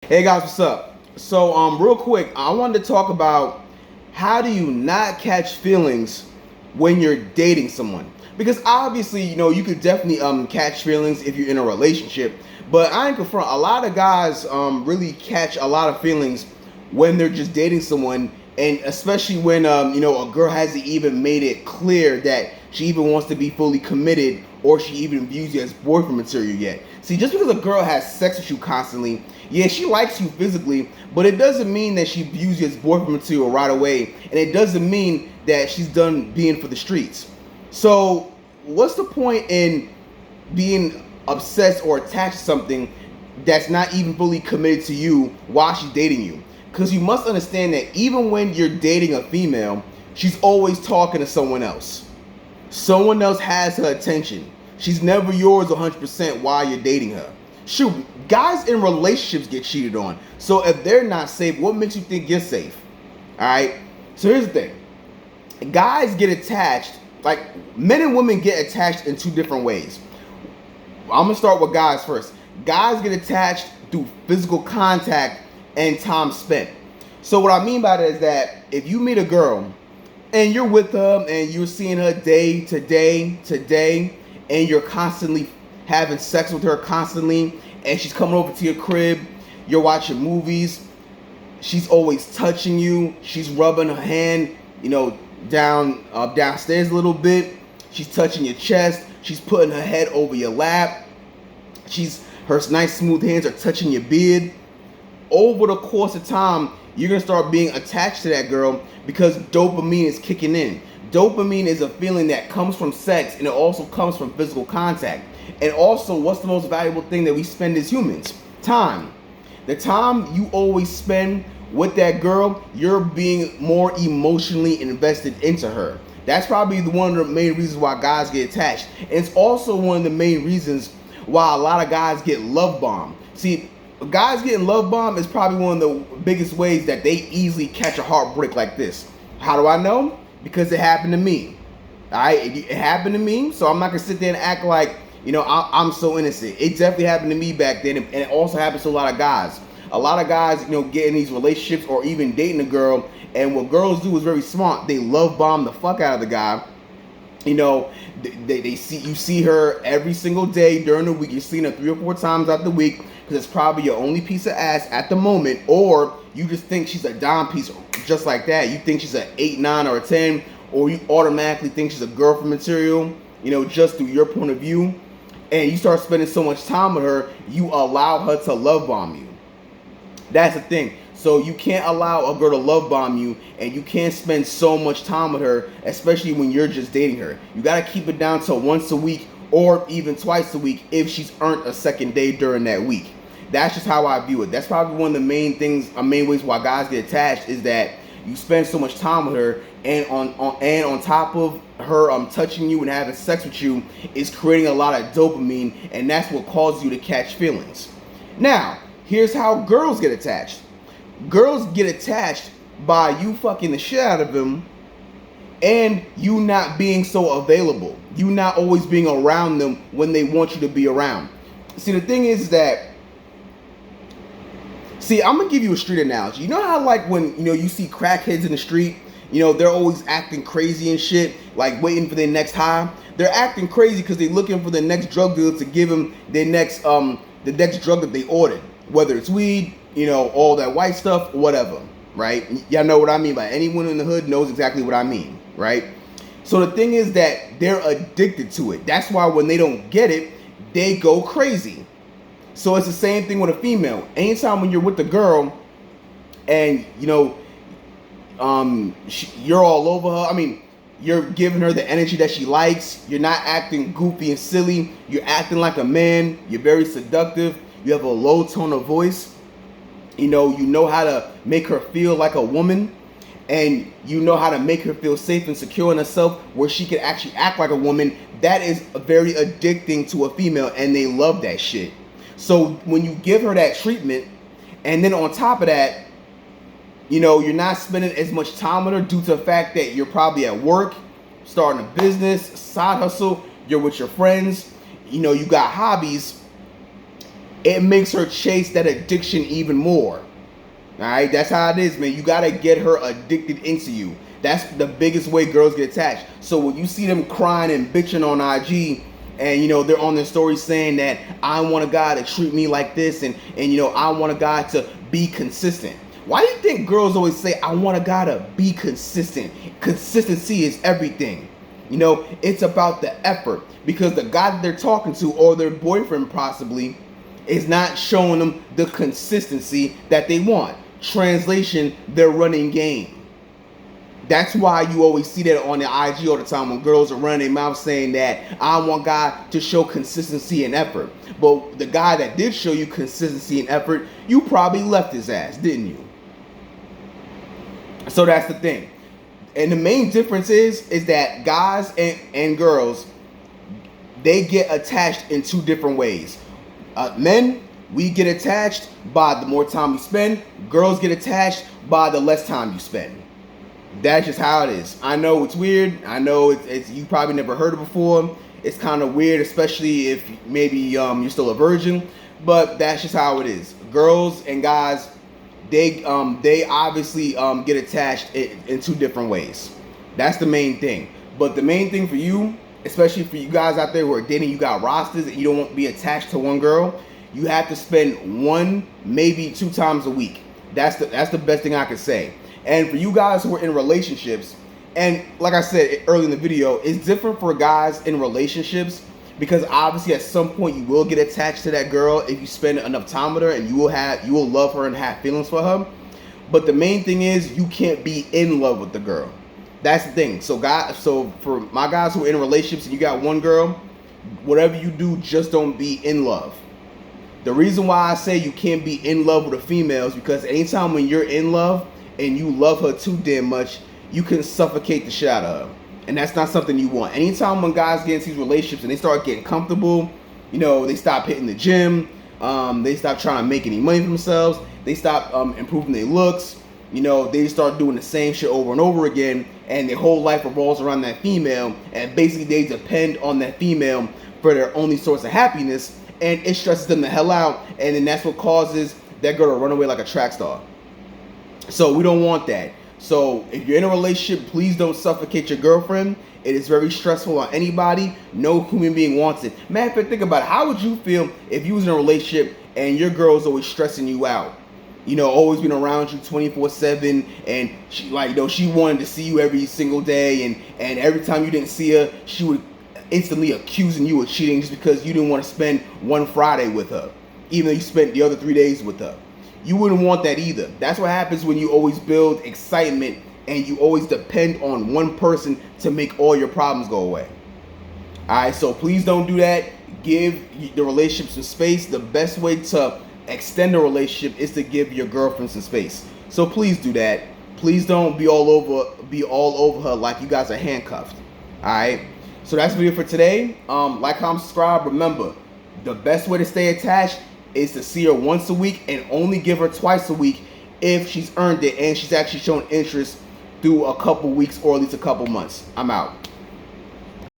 Hey guys, what's up? So, real quick, I wanted to talk about how do you not catch feelings when you're dating someone? Because obviously, you could definitely catch feelings if you're in a relationship, but I ain't confront. A lot of guys really catch a lot of feelings when they're just dating someone, and especially when a girl hasn't even made it clear that she even wants to be fully committed or she even views you as boyfriend material yet. See, just because a girl has sex with you constantly, yeah, she likes you physically, but it doesn't mean that she views you as boyfriend material right away, and it doesn't mean that she's done being for the streets. So, what's the point in being obsessed or attached to something that's not even fully committed to you while she's dating you? Because you must understand that even when you're dating a female, she's always talking to someone else. Someone else has her attention. She's never yours 100% while you're dating her. Shoot, guys in relationships get cheated on. So if they're not safe, what makes you think you're safe? All right. So here's the thing. Guys get attached, like men and women get attached in two different ways. I'm gonna start with guys first. Guys get attached through physical contact and time spent. So what I mean by that is that if you meet a girl and you're with her and you're seeing her day to day to day, and you're constantly having sex with her constantly, and she's coming over to your crib, you're watching movies, she's always touching you, she's rubbing her hand, downstairs a little bit, she's touching your chest, she's putting her head over your lap, her nice smooth hands are touching your beard. Over the course of time, you're gonna start being attached to that girl because dopamine is kicking in. Dopamine is a feeling that comes from sex, and it also comes from physical contact. And also, what's the most valuable thing that we spend as humans? Time. The time you always spend with that girl, you're being more emotionally invested into her. That's probably one of the main reasons why guys get attached. And it's also one of the main reasons why a lot of guys get love bombed. See, guys getting love bombed is probably one of the biggest ways that they easily catch a heartbreak like this. How do I know? Because it happened to me. All right, it happened to me, so I'm not gonna sit there and act like I'm so innocent. It definitely happened to me back then, and it also happens to a lot of guys. A lot of guys, get in these relationships or even dating a girl, and what girls do is very smart. They love bomb the fuck out of the guy. They see her every single day during the week. You're seeing her 3 or 4 times out the week because it's probably your only piece of ass at the moment, or you just think she's a dime piece just like that. You think she's an 8, 9, or a 10, or you automatically think she's a girlfriend material, just through your point of view, and you start spending so much time with her, you allow her to love bomb you. That's the thing. So you can't allow a girl to love bomb you, and you can't spend so much time with her, especially when you're just dating her. You gotta keep it down to once a week or even twice a week if she's earned a second day during that week. That's just how I view it. That's probably one of the main ways why guys get attached, is that you spend so much time with her, and on top of her touching you and having sex with you, is creating a lot of dopamine, and that's what causes you to catch feelings. Now, here's how girls get attached. Girls get attached by you fucking the shit out of them, and you not being so available. You not always being around them when they want you to be around. See, the thing is that, I'm gonna give you a street analogy. You know how when you see crackheads in the street, they're always acting crazy and shit, like waiting for their next high. They're acting crazy because they're looking for the next drug dealer to give them their next the next drug that they ordered, whether it's weed, all that white stuff, whatever, right? Y'all know what I mean. By anyone in the hood knows exactly what I mean, right? So the thing is that they're addicted to it. That's why when they don't get it, they go crazy. So it's the same thing with a female. Anytime when you're with the girl and you're all over her, I mean, you're giving her the energy that she likes, you're not acting goofy and silly, you're acting like a man, you're very seductive, you have a low tone of voice, you know how to make her feel like a woman, and you know how to make her feel safe and secure in herself where she can actually act like a woman. That is very addicting to a female, and they love that shit. So when you give her that treatment, and then on top of that, you're not spending as much time with her due to the fact that you're probably at work, starting a business, side hustle, you're with your friends, you got hobbies. it makes her chase that addiction even more. All right, that's how it is, man. You gotta get her addicted into you. That's the biggest way girls get attached. So when you see them crying and bitching on IG, and they're on their story saying that I want a guy to treat me like this, and I want a guy to be consistent. Why do you think girls always say I want a guy to be consistent? Consistency is everything. It's about the effort, because the guy that they're talking to, or their boyfriend possibly, is not showing them the consistency that they want. Translation, they're running game. That's why you always see that on the IG all the time when girls are running their mouth saying that I want God to show consistency and effort. But the guy that did show you consistency and effort, you probably left his ass, didn't you? So that's the thing. And the main difference is that guys and girls, they get attached in two different ways. Men, we get attached by the more time you spend. Girls get attached by the less time you spend. That's just how it is. I know it's weird. I know it's you probably never heard it before. It's kind of weird, especially if maybe you're still a virgin. But that's just how it is. Girls and guys, they obviously get attached in two different ways. That's the main thing. But the main thing for you, especially for you guys out there who are dating, you got rosters and you don't want to be attached to one girl, you have to spend 1, maybe 2 times a week. That's the best thing I could say. And for you guys who are in relationships, and like I said earlier in the video, it's different for guys in relationships, because obviously at some point you will get attached to that girl if you spend enough time with her, and you will love her and have feelings for her. But the main thing is you can't be in love with the girl. That's the thing. So for my guys who are in relationships and you got one girl, whatever you do, just don't be in love. The reason why I say you can't be in love with a female is because anytime when you're in love and you love her too damn much, you can suffocate the shit out of her. And that's not something you want. Anytime when guys get into these relationships and they start getting comfortable, they stop hitting the gym, they stop trying to make any money for themselves, they stop improving their looks, they start doing the same shit over and over again, and their whole life revolves around that female, and basically they depend on that female for their only source of happiness, and it stresses them the hell out, and then that's what causes that girl to run away like a track star. So we don't want that. So if you're in a relationship, please don't suffocate your girlfriend. It is very stressful on anybody. No human being wants it. Man, if you think about it, how would you feel if you was in a relationship and your girl's always stressing you out? Always been around you 24/7, and she she wanted to see you every single day, and every time you didn't see her, she would instantly accusing you of cheating just because you didn't want to spend one Friday with her, even though you spent the other 3 days with her. You wouldn't want that either. That's what happens when you always build excitement and you always depend on one person to make all your problems go away. Alright, so please don't do that. Give the relationship some space. The best way to extend a relationship is to give your girlfriend some space. So please do that. Please don't be all over her like you guys are handcuffed. Alright. So that's the video for today. Like, comment, subscribe. Remember, the best way to stay attached is to see her once a week and only give her twice a week if she's earned it and she's actually shown interest through a couple weeks or at least a couple months. I'm out.